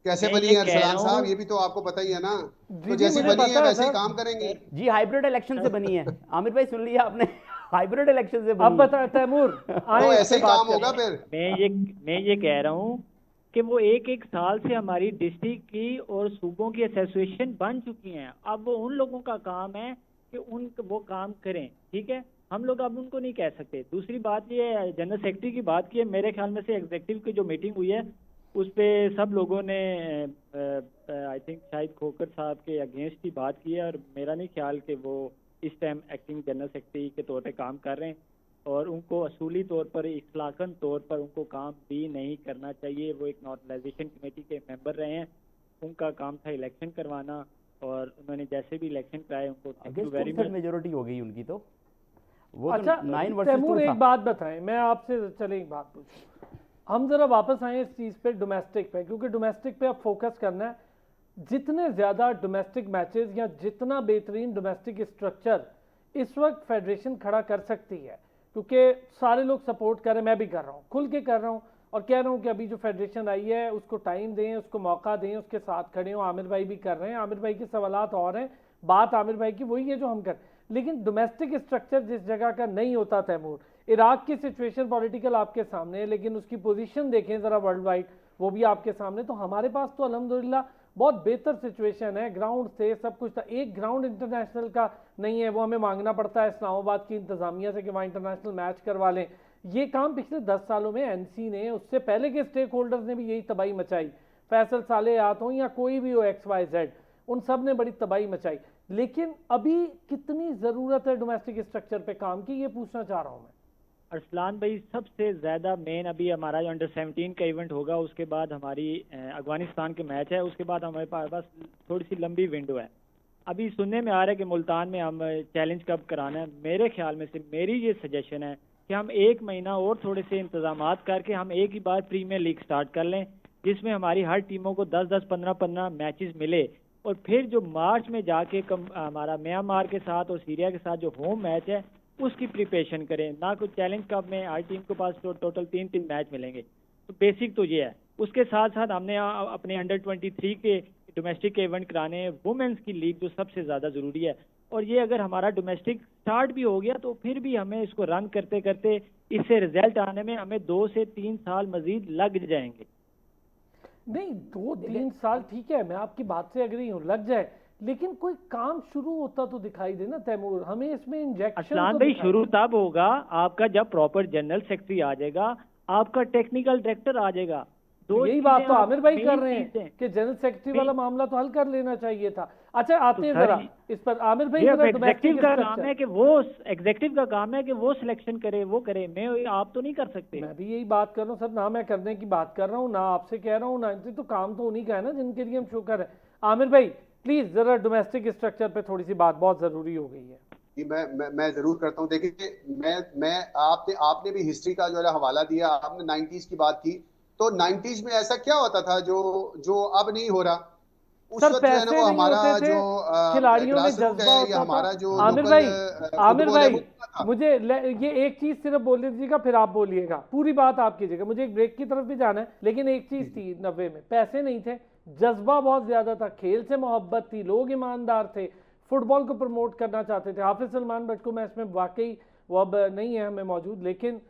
कैसे मैं बनी ये है कह अरसलान रहा साहब, हूँ- ये भी तो आपको पता ही है ना, जी, तो जी, जैसी मुझे बनी पता है है वैसे ही सर। काम करेंगे जी हाइब्रिड इलेक्शन से बनी है। आमिर भाई सुन लिया आपने, हाइब्रिड इलेक्शन से बनी अब बता तैमूर, तो आए ऐसे इससे ही बात काम करें। होगा फिर। मैं ये कह रहा हूँ कि वो 1 साल से हमारी डिस्ट्रिक्ट की और सूबों की एसोसिएशन बन चुकी हैं। अब वो उन लोगों का काम है कि वो काम करें, ठीक है, हम लोग अब उनको नहीं कह सकते। दूसरी बात ये है, जनरल सेक्रेटरी की बात की है, मेरे ख्याल में से एग्जीक्यूटिव की जो मीटिंग हुई है उस पे सब लोगों ने आई थिंक शाहिद खोकर साहब के अगेंस्ट ही बात की है, और मेरा नहीं ख्याल कि वो इस टाइम एक्टिंग जनरल सेक्रेटरी के तौर पे काम कर रहे हैं, और उनको असूली तौर पर, इखलाकन तौर पर उनको काम भी नहीं करना चाहिए। वो एक नॉर्मलाइजेशन कमेटी के मेंबर रहे हैं, उनका काम था इलेक्शन करवाना, और उन्होंने जैसे भी इलेक्शन कराए उनको thank you very much. Majority हो गई उनकी, तो वो अच्छा तो 9 वर्सेस 2 तैमूर था। एक बात बताएं, मैं आपसे चले एक बात पूछूं, हम जरा वापस आए इस चीज़ पे, डोमेस्टिक पे, क्योंकि डोमेस्टिक पे अब फोकस करना है। जितने ज़्यादा डोमेस्टिक मैचेस या जितना बेहतरीन डोमेस्टिक स्ट्रक्चर इस वक्त फेडरेशन खड़ा कर सकती है, क्योंकि सारे लोग सपोर्ट कर रहे हैं, मैं भी कर रहा हूँ, खुल के कर रहा हूँ, और कह रहा हूँ कि अभी जो फेडरेशन आई है उसको टाइम दें, उसको मौका दें, उसके साथ खड़े हों। आमिर भाई भी कर रहे हैं, आमिर भाई के सवालात और हैं, बात आमिर भाई की वही है जो हम कर, लेकिन डोमेस्टिक स्ट्रक्चर जिस जगह का नहीं होता तैमूर, इराक की सिचुएशन पॉलिटिकल आपके सामने है, लेकिन उसकी पोजीशन देखें ज़रा वर्ल्ड वाइड, वो भी आपके सामने, तो हमारे पास तो अल्हम्दुलिल्लाह बहुत बेहतर सिचुएशन है, ग्राउंड थे, सब कुछ था। एक ग्राउंड इंटरनेशनल का नहीं है, वो हमें मांगना पड़ता है इस्लामाबाद की इंतजामिया से कि वहाँ इंटरनेशनल मैच करवा लें। ये काम पिछले 10 सालों में एनसी ने, उससे पहले के स्टेक होल्डर्स ने भी यही तबाही मचाई, फैसल सालेहात हो या कोई भी हो XYZ, उन सब ने बड़ी तबाही मचाई। लेकिन अभी कितनी ज़रूरत है डोमेस्टिक स्ट्रक्चर पे काम की, ये पूछना चाह रहा हूँ मैं। अरसलान भाई, सबसे ज़्यादा मेन अभी हमारा जो अंडर-17 का इवेंट होगा, उसके बाद हमारी अफगानिस्तान के मैच है, उसके बाद हमारे पास थोड़ी सी लंबी विंडो है। अभी सुनने में आ रहा है कि मुल्तान में हम चैलेंज कब कराना है। मेरे ख्याल में से मेरी ये सजेशन है कि हम 1 महीना और थोड़े से इंतजामात करके हम एक ही बार प्रीमियर लीग स्टार्ट कर लें, जिसमें हमारी हर टीमों को 10-10, 15-15 मैचेस मिले, और फिर जो मार्च में जाके हमारा म्यांमार के साथ और सीरिया के साथ जो होम मैच है उसकी प्रिपरेशन करें, ना कोई चैलेंज कप में हर टीम के पास टोटल 3 मैच मिलेंगे। तो बेसिक तो ये है। उसके साथ साथ हमने अपने अंडर-23 के डोमेस्टिक के इवेंट कराने हैं, वुमेन्स की लीग जो सबसे ज़्यादा ज़रूरी है। और ये अगर हमारा डोमेस्टिक स्टार्ट भी हो गया तो फिर भी हमें इसको रन करते करते इससे रिजल्ट आने में हमें 2 से 3 साल मजीद लग जाएंगे। नहीं, 2-3 साल ठीक है, मैं आपकी बात से एग्री हूँ, लग जाए, लेकिन कोई काम शुरू होता तो दिखाई दे ना तैमूर, हमें इसमें इंजेक्शन। असलान भाई, शुरू तब होगा आपका जब प्रॉपर जनरल सेक्रेटरी आ जाएगा, आपका टेक्निकल डायरेक्टर आ जाएगा। यही बात तो आमिर भाई कर रहे हैं कि जनरल सेक्रेटरी वाला मामला तो हल कर लेना चाहिए था। अच्छा, आते हैं जरा इस पर आमिर भाई। एग्जीक्यूटिव का काम है कि वो सिलेक्शन करे, वो करे, मैं आप तो नहीं कर सकते। मैं भी यही बात कर रहा हूँ सर, ना मैं करने की बात कर रहा हूँ, ना आपसे कह रहा हूँ, ना इनसे, तो काम तो उन्हीं का है ना जिनके लिए हम शुक्र है। आमिर भाई प्लीज जरा डोमेस्टिक स्ट्रक्चर पे थोड़ी सी बात बहुत जरूरी हो गई है। मैं जरूर करता हूँ। देखिए, मैं आपने भी हिस्ट्री का जो है हवाला दिया, आपने 90s की बात की, तो 90s में ऐसा क्या होता था जो अब नहीं हो रहा? उस वक्त जो है ना वो हमारा जो खिलाड़ियों में जज्बा होता था। हमारा जो आमिर भाई मुझे ये एक चीज सिर्फ बोल दीजिएगा, फिर आप बोलिएगा, पूरी बात आप कीजिएगा, मुझे एक ब्रेक की तरफ भी जाना है। लेकिन एक चीज थी 90 में, पैसे नहीं थे, जज्बा बहुत ज्यादा था, खेल से मोहब्बत थी, लोग ईमानदार थे, फुटबॉल को प्रमोट करना चाहते थे। हाफिज सलमान बट मैं इसमें वाकई, वो अब नहीं है हमें मौजूद, लेकिन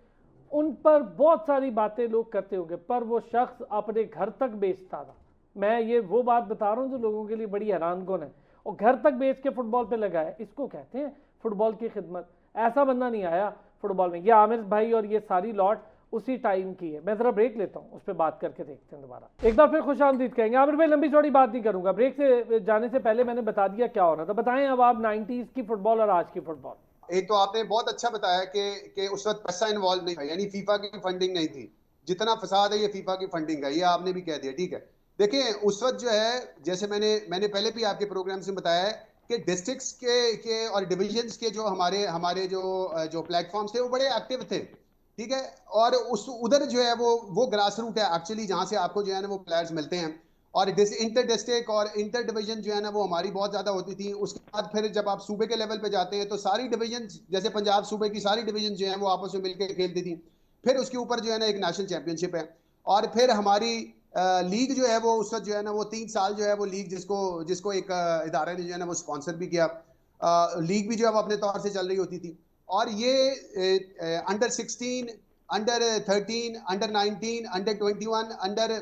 उन पर बहुत सारी बातें लोग करते होंगे, पर वो शख्स अपने घर तक बेचता था। मैं ये वो बात बता रहा हूँ जो लोगों के लिए बड़ी हैरानकुन है, और घर तक बेच के फुटबॉल पे लगा है। इसको कहते हैं फुटबॉल की खिदमत। ऐसा बंदा नहीं आया फुटबॉल में। ये आमिर भाई और ये सारी लॉट उसी टाइम की है। मैं जरा ब्रेक लेता हूँ, उस पर बात करके देखते हैं दोबारा। एक बार फिर खुश आमदीद कहेंगे। आमिर भाई लंबी चौड़ी बात नहीं करूंगा, ब्रेक से जाने से पहले मैंने बता दिया क्या होना था। बताएं अब आप 90s की फुटबॉल और आज की फुटबॉल। एक तो आपने बहुत अच्छा बताया कि उस वक्त पैसा इन्वॉल्व नहीं था, यानी फीफा की फंडिंग नहीं थी। जितना फसाद है ये फीफा की फंडिंग है, ये आपने भी कह दिया, ठीक है। देखिए उस वक्त जो है, जैसे मैंने पहले भी आपके प्रोग्राम से बताया है कि डिस्ट्रिक्ट्स के और डिविजन्स के जो हमारे जो प्लेटफॉर्म्स थे वो बड़े एक्टिव थे, ठीक है। और उधर जो है वो ग्रास रूट है एक्चुअली, जहाँ से आपको जो है ना वो प्लेयर्स मिलते हैं। और इंटर डिस्ट्रिक्ट और इंटर डिवीजन जो है ना वो हमारी बहुत ज्यादा होती थी। उसके बाद फिर जब आप सूबे के लेवल पे जाते हैं तो सारी डिवीजन, जैसे पंजाब सूबे की सारी डिवीजन जो है वो आपस में मिलकर खेलती थी। फिर उसके ऊपर जो है ना एक नेशनल चैंपियनशिप है, और फिर हमारी लीग जो है वो उस वक्त जो है ना वो 3 साल जो है वो लीग, जिसको एक इदारे ने जो है ना वो स्पॉन्सर भी किया, लीग भी जो है वो अपने तौर से चल रही होती थी। और ये under 16, under 13, under 19, under 21, under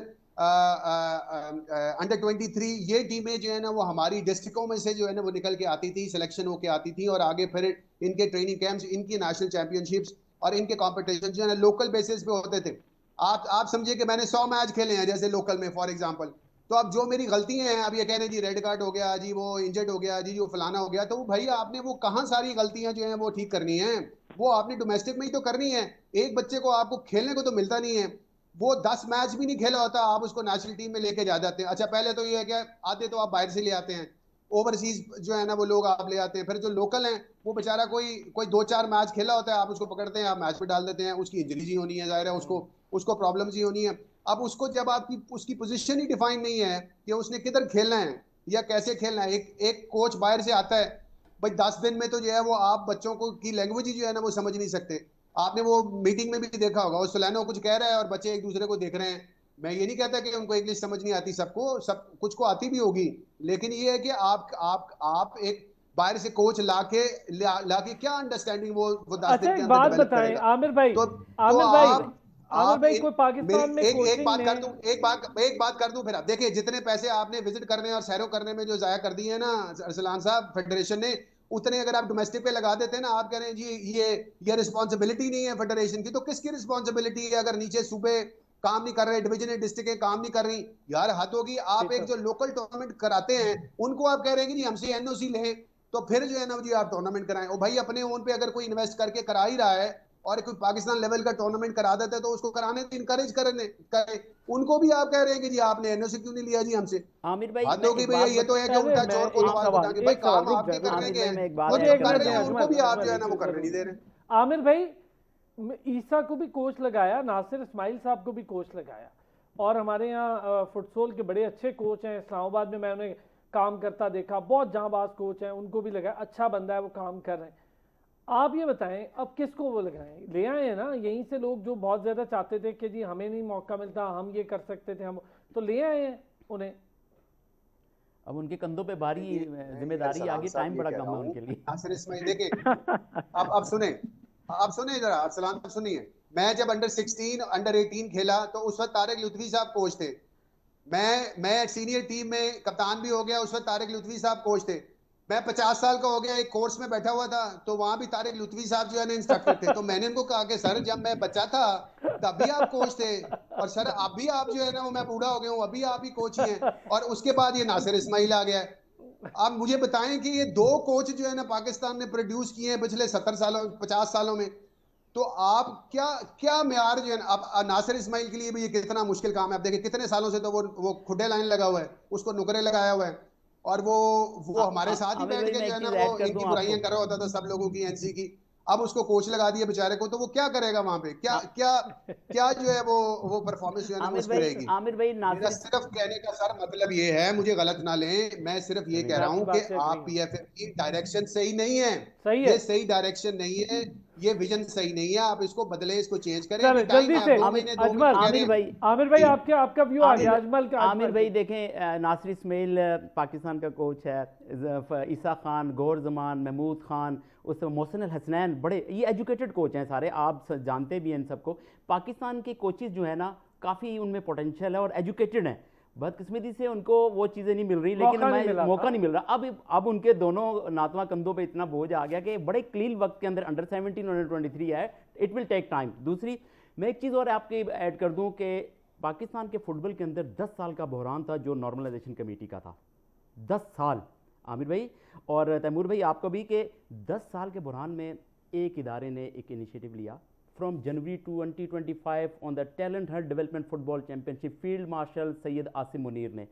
23, ये टीमें जो है ना वो हमारी डिस्ट्रिक्टों में से जो है ना वो निकल के आती थी, सिलेक्शन होके आती थी, और आगे फिर इनके ट्रेनिंग कैंप्स, इनकी नेशनल चैंपियनशिप्स और इनके कॉम्पिटिशन जो है ना लोकल बेसिस पे होते थे। आप समझिए कि मैंने 100 मैच खेले हैं जैसे लोकल में फॉर एग्जांपल। तो अब जो मेरी गलतियां हैं, अब ये कह रहे हैं जी रेड कार्ड हो गया, जी वो इंजर्ड हो गया, जी वो फलाना हो गया, तो भाई आपने वो कहाँ सारी गलतियां जो हैं वो ठीक करनी है? वो आपने डोमेस्टिक में ही तो करनी है। एक बच्चे को आपको खेलने को तो मिलता नहीं है, वो 10 मैच भी नहीं खेला होता, आप उसको नेशनल टीम में लेके जा जाते हैं। अच्छा, पहले तो ये है कि आते तो आप बाहर से ले आते हैं, ओवरसीज जो है ना वो लोग आप ले आते हैं। फिर जो लोकल हैं वो बेचारा कोई 2-4 मैच खेला होता है, आप उसको पकड़ते हैं, आप मैच पे डाल देते हैं, उसकी इंजरी ही होनी है, जाहिर है उसको प्रॉब्लम ही होनी है। अब उसको जब उसकी पोजीशन ही डिफाइन नहीं है कि उसने किधर खेलना है या कैसे खेलना है, एक कोच बाहर से आता है, भाई 10 दिन में तो जो है वो आप बच्चों को की लैंग्वेज ही जो है ना वो समझ नहीं सकते। आपने वो मीटिंग में भी देखा होगा, वो सोलानो कुछ कह रहा है और बच्चे एक दूसरे को देख रहे हैं। मैं ये नहीं कहता कि उनको इंग्लिश समझ नहीं आती, सब कुछ को आती भी होगी, लेकिन ये है कि आप एक बाहर से कोच लाके क्या अंडरस्टैंडिंग वो 10 दिन के अंदर बात बताएं आमिर भाई, आमिर भाई इन- कोई पाकिस्तान में एक कोचिंग बात कर में दूं, एक बात कर दूं फिर। आप देखिए जितने पैसे आपने विजिट करने और सैरो करने में जो जाया कर दिए हैं ना अरसलान साहब फेडरेशन ने, उतने अगर आप डोमेस्टिक पे लगा देते हैं ना, आप कह रहे हैं जी ये रिस्पॉन्सिबिलिटी नहीं है फेडरेशन की, तो किसकी रिस्पॉन्सिबिलिटी है अगर नीचे सूबे काम नहीं कर रहे, डिवीजन डिस्ट्रिक्टें काम नहीं कर रही? यार हद होगी। आप एक जो लोकल टूर्नामेंट कराते हैं उनको आप कह रहे हैं कि जी हमसे एनओसी लें, तो फिर जो है ना जी आप टूर्नामेंट कराएं। और भाई अपने ओन पे अगर कोई इन्वेस्ट करके करा ही रहा है और कोई पाकिस्तान लेवल का टूर्नामेंट करा देता है तो उसको कराने तो इनकरेज करने करें। उनको भी आप कह रहे हैं कि जी आपने एनओसी क्यों नहीं लिया जी हमसे? आमिर भाई हद मैं होगी एक भैया। बात ये तो है कि पहले उल्टा मैं चोर को एक तवाल सवाल बताएंगे। भाई एक सवाल काम रुक आपके जाए करने आमिर के भाई हैं, मैं एक बात वो मुझे जो एक ऐड कर मिनट रहे करना हैं दें चाहता उनको हूँ। अजमल भी आप जो है अजमल ना वो एक करने नहीं दे रहे। आमिर भाई ईसा को भी कोच लगाया, नासिर इस्माइल साहब को भी कोच लगाया, और हमारे यहाँ फुटसॉल के बड़े अच्छे कोच हैं इस्लामाबाद में, मैं उन्हें काम करता देखा, बहुत जांबाज कोच हैं, उनको भी लगाया, अच्छा बंदा है, वो काम कर रहे हैं। आप ये बताएं अब किसको वो लगाएं? ले आए हैं ना यहीं से लोग जो बहुत ज़्यादा चाहते थे कि जी हमें नहीं मौका मिलता, हम ये कर सकते थे, हम तो ले आए हैं उन्हें। अब उनके कंधों पे भारी मैं ये जिम्मेदारी आ अरसलान गई, साहब टाइम ये बड़ा कह कम रहा है हूँ, उनके लिए। नासिर इस्माइल देखे। अब सुने, अब सुने जरा अरसलान साहब सुनिए। मैं जब अंडर 16 अंडर 18 खेला तो उस वक्त तारिक लुत्फी साहब कोच थे। मैं सीनियर टीम में कप्तान भी हो गया, उस वक्त तारिक लुत्फी साहब कोच थे। मैं 50 साल का हो गया, एक कोर्स में बैठा हुआ था तो वहां भी तारिक लुत्फी साहब जो है ना इंस्ट्रक्टर थे। तो मैंने उनको कहा कि सर जब मैं बच्चा था तब भी आप कोच थे, और सर अभी आप जो है ना वो मैं बूढ़ा हो गया हूँ अभी आप ही कोच ही हैं। और उसके बाद ये नासिर इस्माइल आ गया है। आप मुझे बताएं कि ये दो कोच जो है ना पाकिस्तान ने प्रोड्यूस किए हैं पिछले 70 सालों 50 सालों में, तो आप क्या क्या म्यार जो है ना, आप नासिर इस्माइल के लिए भी ये कितना मुश्किल काम है। आप देखिए कितने सालों से तो वो खुडे लाइन लगा हुआ है, उसको नुकरे लगाया हुआ है, और वो हमारे साथ ही आमिर बैठ भाई के मैं जो एक है ना चीज़ वो ऐड कर दूं इनकी आपको। बुराइयां कर रहा होता था सब लोगों की, एनसी की। अब उसको कोच लगा दिया बेचारे को, तो वो क्या करेगा वहां पे? क्या आ- क्या क्या जो है वो परफॉर्मेंस जो है ना वो उसकी रहेगी? आमिर भाई मेरा नासिर सिर्फ कहने का सर मतलब ये है, मुझे गलत ना लें, मैं सिर्फ ये चलें। कह मैं रहा आपकी हूं कि बात से एग्री आप हूँ। पीएफएफ की डायरेक्शन सही नहीं है। सही है। ये सही डायरेक्शन नहीं है, ये विजन सही नहीं है। आप इसको बदलें, इसको चेंज करें। चलो अभी टाइम जल्दी है, आप से 2 महीने 2 महीने अजमल, कह रहे हैं आमिर भाई जी। आपके आपका व्यू आ गया आमिर अजमल का, आमिर अजमल भाई जी। देखें, नासिर इस्माइल पाकिस्तान का कोच है, ईसा खान, गौर जमान, महमूद खान, उस मोहसिन अल हसनैन, बड़े ये एजुकेटेड कोच हैं सारे, आप जानते भी हैं इन सबको। पाकिस्तान के कोचेज़ जो है ना काफ़ी उनमें पोटेंशियल है और एजुकेटेड हैं। बदकिस्मती से उनको वो चीज़ें नहीं मिल रही, लेकिन मौका नहीं मैं मिला मौका था। नहीं मिल रहा। अब उनके दोनों नातवा कंधों पे इतना बोझ आ गया कि बड़े क्लीन वक्त के अंदर अंडर 17 अंडर 23 है, इट विल टेक टाइम। दूसरी मैं एक चीज़ और आपके ऐड कर दूं कि पाकिस्तान के फुटबॉल के अंदर 10 साल का बहरान था जो नॉर्मलाइजेशन कमेटी का था। 10 साल आमिर भाई और तैमूर भाई आपको भी, कि 10 साल के बहरान में एक इदारे ने एक इनिशिएटिव लिया from January 2025 on the talent Hunt development football championship, field marshal Syed Asim Munir ने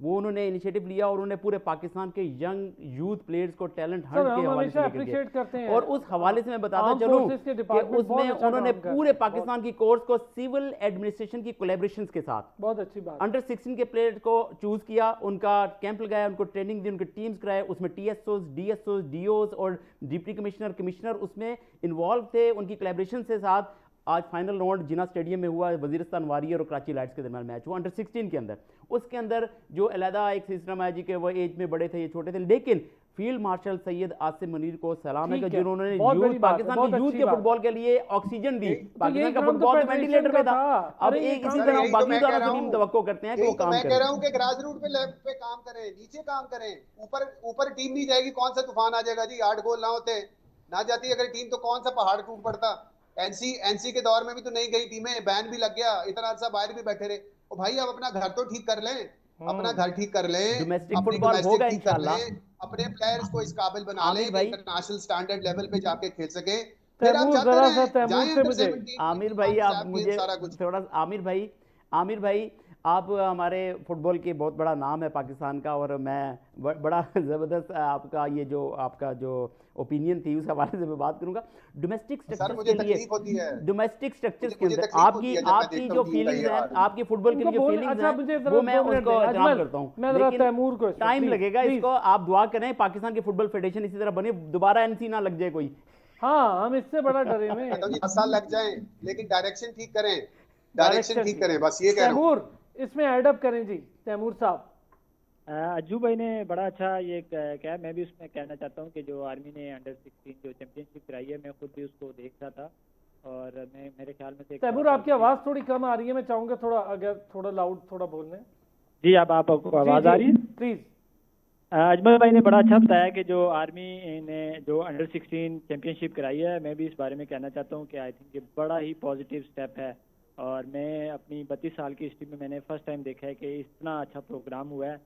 वो उन्होंने इनिशिएटिव लिया और उन्होंने पूरे पाकिस्तान के यंग यूथ प्लेयर्स को टैलेंट हंट सर के हम हवाले से हमेशा लेकर अप्रिशिएट करते गए। हैं, और उस हवाले से मैं बताता आर्म चलूं फोर्सेस के कि डिपार्टमेंट बहुत उसमें अच्छा उन्होंने काम कर रहे पूरे हैं, पाकिस्तान की कोर्स को सिविल एडमिनिस्ट्रेशन की कोलैबोरेशंस के साथ बहुत अच्छी बात। अंडर 16 के प्लेयर्स को चूज किया, उनका कैंप लगाया, उनको ट्रेनिंग दी, उनके टीम्स कराए, उसमें टीएसओस, डीएसओस, डीओस और डिप्टी कमिश्नर, कमिश्नर उसमें इन्वॉल्व थे। उनकी कोलैबोरेशन से साथ आज फाइनल राउंड जिना स्टेडियम में हुआ, वजीरिस्तान वारियर और कराची लाइट्स के दरमियान मैच हुआ अंडर 16 के अंदर। उसके अंदर जो अलहदा एक सिस्टम है जी के वो एज में बड़े थे, ये छोटे थे, लेकिन फील्ड मार्शल सैयद आसिम मुनीर को सलाम है कि जिन्होंने यूथ पाकिस्तान के यूथ के फुटबॉल के लिए ऑक्सीजन दी। पाकिस्तान का फुटबॉल तो वेंटिलेटर पे था। अब एक इसी तरह यही तो बाकी मैं कह दारों रहा से भी हम हूँ, तवक्को करते हैं कि वो यही तो काम मैं कह रहा हूँ करें। कि ग्रास रूट पे लेवल पे काम करें, नीचे काम करें। ऊपर ऊपर टीम नहीं जाएगी, कौन सा तूफान आ जाएगा जी? 8 गोल ना होते ना जाती अगर टीम, तो कौन सा पहाड़ टूट पड़ता? एनसी के दौर में भी तो नहीं गई टीमें, बैन भी लग गया, इतना अर्सा बाहर भी बैठे रहे। और भाई अब अपना घर तो ठीक कर लें, अपना घर ठीक कर लें, डोमेस्टिक अपनी फुटबॉल डोमेस्टिक होगा ठीक कर इंशाल्लाह। लें, अपने प्लेयर्स को इस काबिल बना लें आमिर कि भाई, इंटरनेशनल स्टैंडर्ड लेवल पे जाके खेल सके। फिर आप तैमूर जाते जरा सा रहें, तैमूर जाएं से अंडर मुझे 17 आमिर भाई आप मुझे सारा कुछ। थोड़ा, आमिर भाई आप हमारे फुटबॉल के बहुत बड़ा नाम है पाकिस्तान का, और मैं बड़ा ज़बरदस्त आपका ये जो आपका जो ओपिनियन थी उस हवाले से मैं बात करूंगा। डोमेस्टिक सर स्ट्रक्चर्स मुझे के लिए, तकलीफ होती है, डोमेस्टिक स्ट्रक्चर्स के मुझे अंदर तकलीफ होती आपकी है जब मैं आपकी देखता जो हूँ टीम का फीलिंग्स ये हैं, हाल। आपकी फुटबॉल की उनको जो बोल, फीलिंग्स अच्छा हैं मुझे जरा वो मैं 2 मिनट उसको दें एहतराम अजमल, करता हूँ, मैं जरा लेकिन तैमूर को टाइम प्लीज लगेगा प्लीज। इसको। आप दुआ करें पाकिस्तान की फुटबॉल फेडरेशन इसी तरह बने, दोबारा एनसी ना लग जाए कोई। हाँ हम इससे बड़ा डरे हुए कहता हूँ हैं। जी 10 साल लग जाएं, लेकिन डायरेक्शन ठीक करें, डायरेक्शन डायरेक्शन ठीक ठीक, करें, बस ये कह रहा हूँ। तैमूर इसमें एडअप करें जी, तैमूर साहब। अज्जू भाई ने बड़ा अच्छा ये क्या, मैं भी उसमें कहना चाहता हूँ कि जो आर्मी ने अंडर 16 जो चैंपियनशिप कराई है, मैं खुद भी उसको देख रहा था। और मैं मेरे ख्याल में से तैमूर आपकी आवाज़ थोड़ी कम आ रही है, मैं चाहूँगा थोड़ा अगर थोड़ा लाउड थोड़ा बोलने। जी अब आपको आवाज़ आ रही है? प्लीज़। अजमल भाई ने बड़ा अच्छा बताया कि जो आर्मी ने जो अंडर 16 चैंपियनशिप कराई है, मैं भी इस बारे में कहना चाहता हूँ कि आई थिंक ये बड़ा ही पॉजिटिव स्टेप है। और मैं अपनी 32 साल की हिस्ट्री में मैंने फर्स्ट टाइम देखा है कि इतना अच्छा प्रोग्राम हुआ है।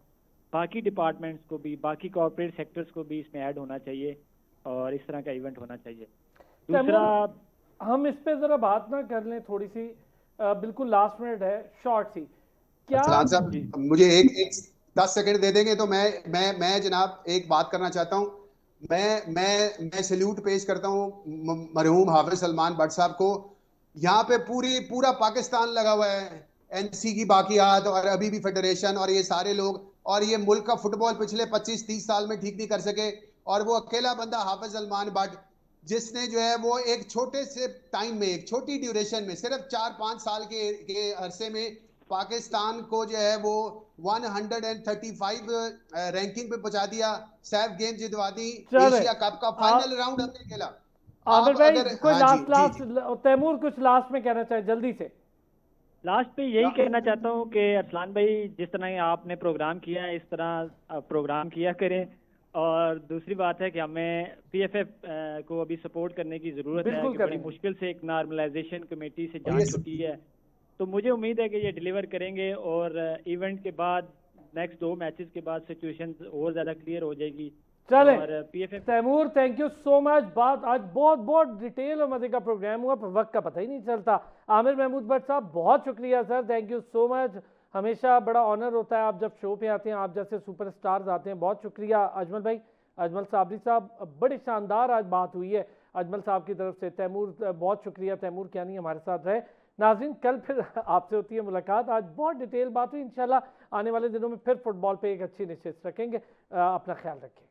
बाकी डिपार्टमेंट्स को भी, बाकी कॉर्पोरेट सेक्टर्स को भी इसमें ऐड होना चाहिए और इस तरह का इवेंट होना चाहिए। दूसरा, हम इस पे ज़रा बात ना कर लें थोड़ी सी, बिल्कुल लास्ट मिनट है, शॉर्ट सी। क्या अरसलान साहब मुझे एक 10 सेकंड दे देंगे तो मैं जनाब एक बात करना चाहता हूं। मैं सैल्यूट पेश करता हूं मरहूम हाफिज सलमान भट्ट साहब को। यहाँ पे पूरा पाकिस्तान लगा हुआ है, एनसी की बाकियात और अभी भी फेडरेशन और ये सारे लोग, और ये मुल्क का फुटबॉल पिछले 25-30 साल में ठीक नहीं कर सके। और वो अकेला बंदा हाफिज सलमान भट्ट जिसने जो है वो एक छोटे से टाइम में, एक छोटी ड्यूरेशन में, सिर्फ 4-5 साल के अरसे में पाकिस्तान को जो है वो 135 रैंकिंग पे पहुंचा दिया। सैफ गेम जितवा दी, एशिया कप का फाइनल राउंड हमने खेला। आमिर आप भाई अगर कोई हाँ लास्ट तैमूर कुछ लास्ट में कहना चाहे जल्दी से। लास्ट पे यही कहना चाहता हूँ कि अरसलान भाई जिस तरह आपने प्रोग्राम किया है इस तरह प्रोग्राम किया करें। और दूसरी बात है कि हमें पीएफएफ को अभी सपोर्ट करने की ज़रूरत है कि बड़ी मुश्किल से एक नॉर्मलाइजेशन कमेटी से जांच छुटी है, तो मुझे उम्मीद है कि ये डिलीवर करेंगे और इवेंट के बाद नेक्स्ट 2 मैचेस के बाद सिचुएशन और ज़्यादा क्लियर हो जाएगी। चले और PFF Taimur, thank you so much. बात आज बहुत डिटेल और मजे का प्रोग्राम हुआ, पर वक्त का पता ही नहीं चलता। आमिर महमूद भट्ट साहब बहुत शुक्रिया sir, thank you so much. हमेशा बड़ा ऑनर होता है आप जब शो पे आते हैं, आप जैसे सुपरस्टार्स आते हैं, बहुत शुक्रिया। अजमल भाई, अजमल साबरी साहब, बड़ी शानदार आज बात हुई है अजमल साहब की तरफ से। तैमूर बहुत शुक्रिया, तैमूर क्या नहीं हमारे साथ रहे। नाज़रीन कल फिर आपसे होती है मुलाकात। आज बहुत डिटेल बात हुई, इंशाल्लाह आने वाले दिनों में फिर फुटबॉल पे एक अच्छी निश्चित रखेंगे। अपना ख्याल रखें।